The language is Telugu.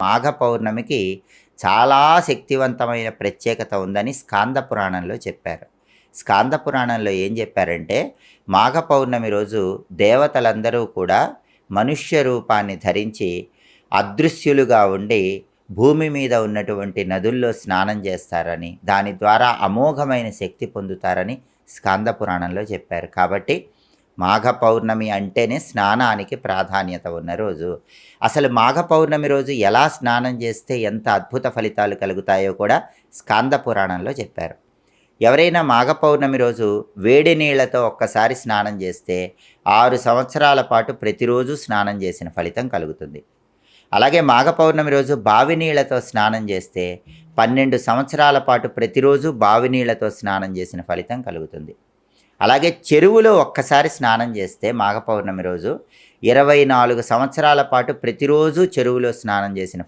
మాఘ పౌర్ణమికి చాలా శక్తివంతమైన ప్రత్యేకత ఉందని స్కాంద పురాణంలో చెప్పారు. స్కాంద పురాణంలో ఏం చెప్పారంటే, మాఘ పౌర్ణమి రోజు దేవతలందరూ కూడా మనుష్య రూపాన్ని ధరించి అదృశ్యులుగా ఉండి భూమి మీద ఉన్నటువంటి నదుల్లో స్నానం చేస్తారని, దాని ద్వారా అమోఘమైన శక్తి పొందుతారని స్కాంద పురాణంలో చెప్పారు. కాబట్టి మాఘ పౌర్ణమి అంటేనే స్నానానికి ప్రాధాన్యత ఉన్న రోజు. అసలు మాఘ పౌర్ణమి రోజు ఎలా స్నానం చేస్తే ఎంత అద్భుత ఫలితాలు కలుగుతాయో కూడా స్కాంద పురాణంలో చెప్పారు. ఎవరైనా మాఘ పౌర్ణమి రోజు వేడి నీళ్లతో ఒక్కసారి స్నానం చేస్తే 6 సంవత్సరాల పాటు ప్రతిరోజు స్నానం చేసిన ఫలితం కలుగుతుంది. అలాగే మాఘ పౌర్ణమి రోజు బావి నీళ్లతో స్నానం చేస్తే 12 సంవత్సరాల పాటు ప్రతిరోజు బావి నీళ్లతో స్నానం చేసిన ఫలితం కలుగుతుంది. అలాగే చెరువులో ఒక్కసారి స్నానం చేస్తే మాఘ పౌర్ణమి రోజు 24 సంవత్సరాల పాటు ప్రతిరోజు చెరువులో స్నానం చేసిన ఫలితం